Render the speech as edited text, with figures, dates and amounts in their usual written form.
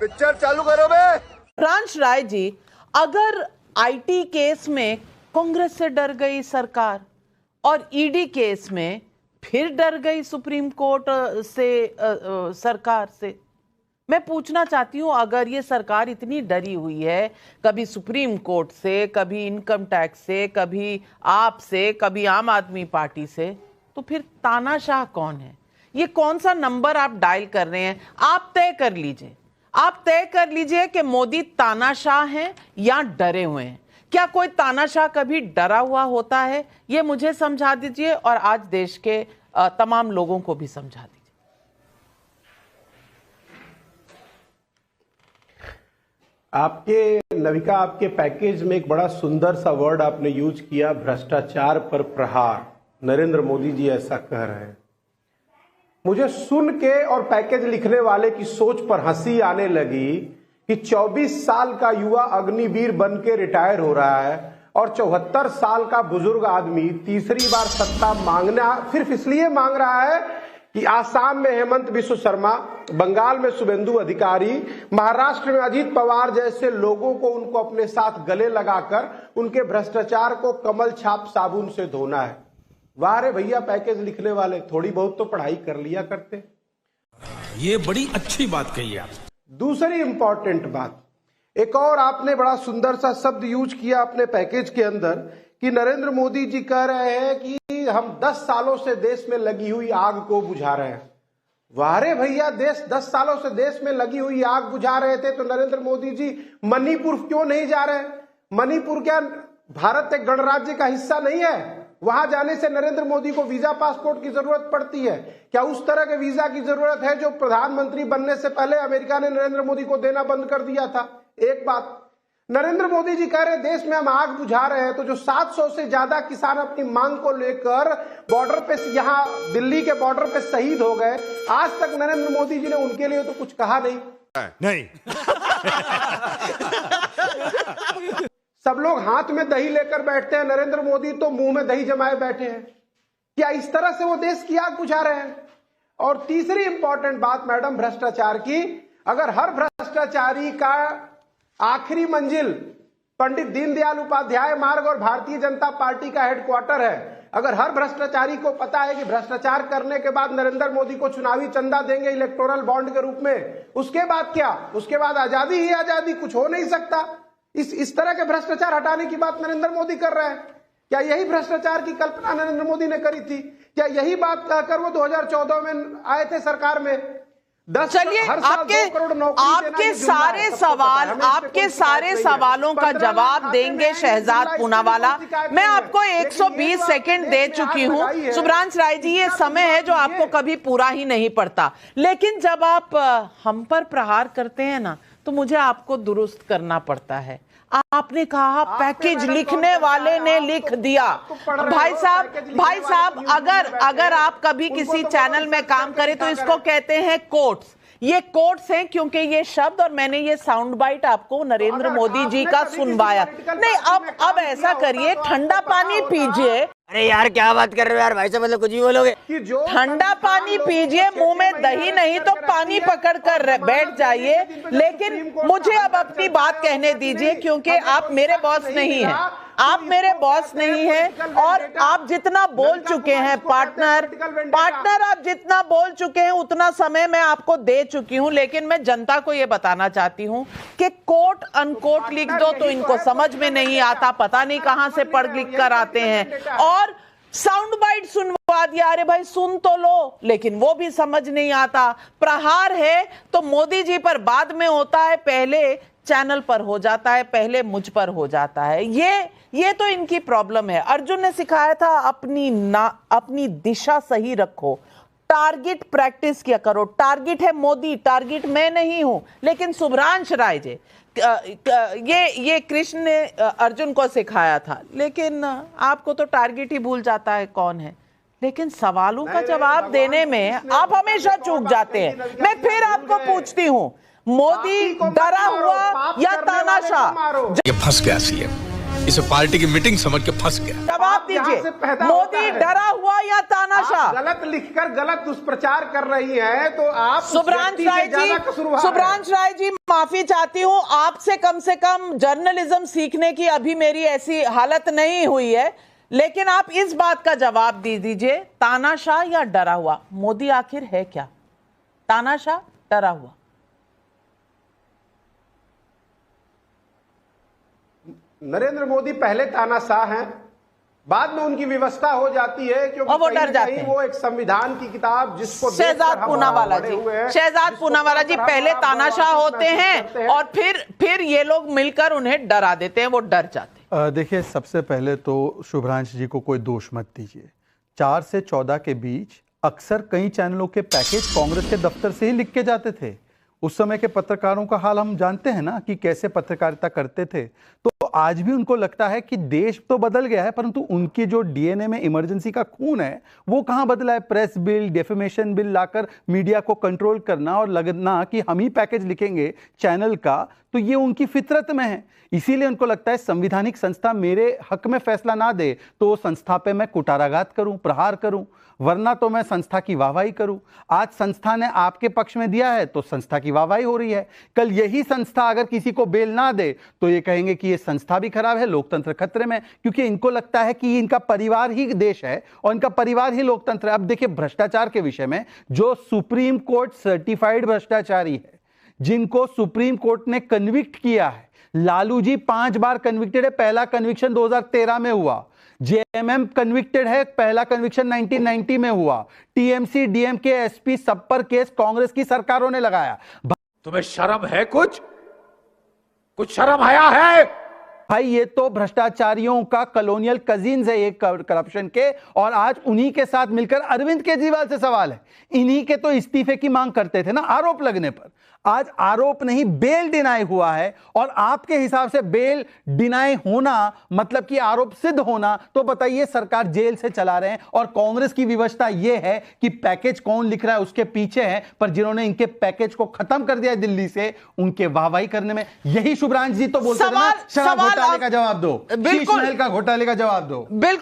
Picture चालू करो बे। सुभ्रांश राय जी, अगर आईटी केस में कांग्रेस से डर गई सरकार और ईडी केस में फिर डर गई सुप्रीम कोर्ट से सरकार से, मैं पूछना चाहती हूं, अगर ये सरकार इतनी डरी हुई है कभी सुप्रीम कोर्ट से, कभी इनकम टैक्स से, कभी आप से, कभी आम आदमी पार्टी से, तो फिर तानाशाह कौन है? ये कौन सा नंबर आप डायल कर रहे हैं? आप तय कर लीजिए, आप तय कर लीजिए कि मोदी तानाशाह हैं या डरे हुए हैं। क्या कोई तानाशाह कभी डरा हुआ होता है? ये मुझे समझा दीजिए और आज देश के तमाम लोगों को भी समझा दीजिए। आपके नविका, आपके पैकेज में एक बड़ा सुंदर सा वर्ड आपने यूज किया, भ्रष्टाचार पर प्रहार। नरेंद्र मोदी जी ऐसा कह रहे हैं। मुझे सुन के और पैकेज लिखने वाले की सोच पर हंसी आने लगी कि 24 साल का युवा अग्निवीर बन के रिटायर हो रहा है और 74 साल का बुजुर्ग आदमी तीसरी बार सत्ता मांगना सिर्फ इसलिए मांग रहा है कि आसाम में हेमंत बिश्व शर्मा, बंगाल में शुभेंदु अधिकारी, महाराष्ट्र में अजीत पवार जैसे लोगों को उनको अपने साथ गले लगाकर उनके भ्रष्टाचार को कमल छाप साबुन से धोना है। वाह रे भैया, पैकेज लिखने वाले, थोड़ी बहुत तो पढ़ाई कर लिया करते। ये बड़ी अच्छी बात कही आप। दूसरी इंपॉर्टेंट बात, एक और आपने बड़ा सुंदर सा शब्द यूज किया अपने पैकेज के अंदर कि नरेंद्र मोदी जी कह रहे हैं कि हम 10 सालों से देश में लगी हुई आग को बुझा रहे हैं। वाह रे भैया, 10 सालों से देश में लगी हुई आग बुझा रहे थे तो नरेंद्र मोदी जी मणिपुर क्यों नहीं जा रहे? मणिपुर क्या भारत एक गणराज्य का हिस्सा नहीं है? वहां जाने से नरेंद्र मोदी को वीजा पासपोर्ट की जरूरत पड़ती है क्या? उस तरह के वीजा की जरूरत है जो प्रधानमंत्री बनने से पहले अमेरिका ने नरेंद्र मोदी को देना बंद कर दिया था? एक बात, नरेंद्र मोदी जी कह रहे देश में हम आग बुझा रहे हैं, तो जो 700 से ज्यादा किसान अपनी मांग को लेकर बॉर्डर पे, यहाँ दिल्ली के बॉर्डर पे शहीद हो गए, आज तक नरेंद्र मोदी जी ने उनके लिए तो कुछ कहा नहीं। सब लोग हाथ में दही लेकर बैठते हैं, नरेंद्र मोदी तो मुंह में दही जमाए बैठे हैं। क्या इस तरह से वो देश की आग बुझा रहे हैं? और तीसरी इंपॉर्टेंट बात मैडम, भ्रष्टाचार की, अगर हर भ्रष्टाचारी का आखिरी मंजिल पंडित दीनदयाल उपाध्याय मार्ग और भारतीय जनता पार्टी का हेडक्वार्टर है, अगर हर भ्रष्टाचारी को पता है कि भ्रष्टाचार करने के बाद नरेंद्र मोदी को चुनावी चंदा देंगे इलेक्टोरल बॉन्ड के रूप में, उसके बाद क्या? उसके बाद आजादी ही आजादी, कुछ हो नहीं सकता। इस तरह के भ्रष्टाचार हटाने की बात नरेंद्र मोदी कर रहे हैं। क्या यही भ्रष्टाचार की कल्पना नरेंद्र मोदी ने करी थी? क्या यही बात कहकर वो 2014 में आए थे सरकार में? चलिए, आपके सारे सवालों का जवाब देंगे शहजाद पूनावाला। मैं आपको 120 सेकंड दे चुकी हूं। सुभ्रांश राय जी, ये समय है जो आपको कभी पूरा ही नहीं पड़ता, लेकिन जब आप हम पर प्रहार करते हैं ना, तो मुझे आपको दुरुस्त करना पड़ता है। आपने कहा पैकेज लिखने वाले ने लिख दिया। भाई साहब, अगर आप कभी किसी चैनल में काम करें तो इसको कहते हैं कोट्स। ये कोट्स हैं क्योंकि ये शब्द, और मैंने ये साउंड बाइट आपको नरेंद्र मोदी जी का सुनवाया। नहीं, अब ऐसा करिए, ठंडा पानी पीजिए। अरे यार, क्या बात कर रहे हो यार भाई साहब, मतलब कुछ भी बोलोगे। ठंडा पानी पीजिए, मुंह में दही नहीं तो पानी पकड़ कर बैठ जाइए। लेकिन मुझे अब अपनी बात कहने दीजिए, क्योंकि आप मेरे बॉस नहीं हैं, आप मेरे बॉस नहीं हैं। और आप जितना बोल चुके हैं पार्टनर, आप जितना बोल चुके हैं उतना समय मैं आपको दे चुकी हूं। लेकिन मैं जनता को यह बताना चाहती हूं कि कोट अनकोट लिख दो तो इनको समझ में नहीं आता, पता नहीं कहां से पढ़ लिख कर आते हैं। और साउंड बाइट सुनवा दिया, अरे भाई सुन तो लो, लेकिन वो भी समझ नहीं आता। प्रहार है तो मोदी जी पर बाद में होता है, पहले चैनल पर हो जाता है, पहले मुझ पर हो जाता है। ये तो इनकी प्रॉब्लम है। अर्जुन ने सिखाया था अपनी दिशा सही रखो, टारगेट प्रैक्टिस किया करो। टारगेट है मोदी, टारगेट मैं नहीं हूं। लेकिन सुभ्रांश राय जी, ये कृष्ण ने अर्जुन को सिखाया था, लेकिन आपको तो टारगेट ही भूल जाता है कौन है। लेकिन सवालों का जवाब देने में आप हमेशा चूक जाते हैं। मैं फिर आपको पूछती हूं, मोदी डरा हुआ या तानाशाह? ये फंस गया सीएम। इसे पार्टी की मीटिंग समझ के फंस गया। जवाब आप यहाँ दीजिए, से पैदा होता मोदी है। डरा हुआ या तानाशाह? आप गलत लिखकर गलत दुष्प्रचार कर रही हैं, तो आप उस सुब्रांश व्यक्ति से राय ज्यादा जी, कसूरवार हैं। सुब्रांश राय जी, माफी चाहती हूं, आपसे कम से कम जर्नलिज्म सीखने की अभी मेरी ऐसी हालत नहीं हुई है, लेकिन आप इस बात का जवाब दे दीजिए, तानाशाह या डरा हुआ? मोदी आखिर है क्या, तानाशाह, डरा हुआ? नरेंद्र मोदी पहले तानाशाह हैं, बाद में उनकी व्यवस्था हो जाती है, क्योंकि और वो कहीं डर ना जाते कहीं हैं। वो एक संविधान की किताब जिसको देखकर शहजाद हम पूनावाला बड़े जी, हुए हैं, शहजाद जिसको पूनावाला जी, पढ़कर हम पहले बड़ा तानाशाह महसूस होते हैं करते और फिर ये लोग मिलकर उन्हें डरा देते हैं, वो डर जाते हैं। देखिए, सबसे पहले तो शुभ्रांश जी को कोई दोष मत दीजिए। 4 से 14 के बीच अक्सर कई चैनलों के पैकेज कांग्रेस के दफ्तर से ही लिख के जाते थे। उस समय के पत्रकारों का हाल हम जानते हैं ना, कि कैसे पत्रकारिता करते थे। तो आज भी उनको लगता है कि देश तो बदल गया है, परंतु उनकी जो डीएनए में इमरजेंसी का खून है वो कहां बदला है। प्रेस बिल, डेफेमेशन बिल लाकर मीडिया को कंट्रोल करना और लगना कि हम ही पैकेज लिखेंगे चैनल का, तो ये उनकी फितरत में है। इसीलिए उनको लगता है संविधानिक संस्था मेरे हक में फैसला ना दे तो संस्था पे मैं कुटाराघात करूं, प्रहार करूं, वरना तो मैं संस्था की वाहवाही करूं। आज संस्था ने आपके पक्ष में दिया है तो संस्था की वाहवाही हो रही है। कल यही संस्था अगर किसी को बेल ना दे तो ये कहेंगे कि ये संस्था भी खराब है, लोकतंत्र खतरे में, क्योंकि इनको लगता है कि इनका परिवार ही देश है और इनका परिवार ही लोकतंत्र है। अब देखिए, भ्रष्टाचार के विषय में जो सुप्रीम कोर्ट सर्टिफाइड भ्रष्टाचारी है, जिनको सुप्रीम कोर्ट ने कन्विक्ट किया है, लालू जी 5 बार कन्विक्टेड है। पहला कन्विक्शन 2013 में हुआ। जेएमएम कन्विक्टेड है, पहला कन्विक्शन 1990 में हुआ। टीएमसी, डीएमके, एसपी, सब पर केस कांग्रेस की सरकारों ने लगाया। तुम्हें शर्म है? कुछ शर्म आया है? भाई, ये तो भ्रष्टाचारियों का कॉलोनियल कजिन्स है ये करप्शन के, और आज उन्हीं के साथ मिलकर अरविंद केजरीवाल से सवाल है। इन्हीं के तो इस्तीफे की मांग करते थे ना आरोप लगने पर। आज आरोप नहीं, बेल डिनाई हुआ है, और आपके हिसाब से बेल डिनाई होना मतलब कि आरोप सिद्ध होना, तो बताइए सरकार जेल से चला रहे हैं। और कांग्रेस की व्यवस्था यह है कि पैकेज कौन लिख रहा है उसके पीछे है, पर जिन्होंने इनके पैकेज को खत्म कर दिया दिल्ली से, उनके वाहवाही करने में। यही शुभ्रांश जी तो बोलते थे ना, शराब घोटाले का जवाब दो, शीश महल का घोटाले का जवाब दो। बिल्कुल।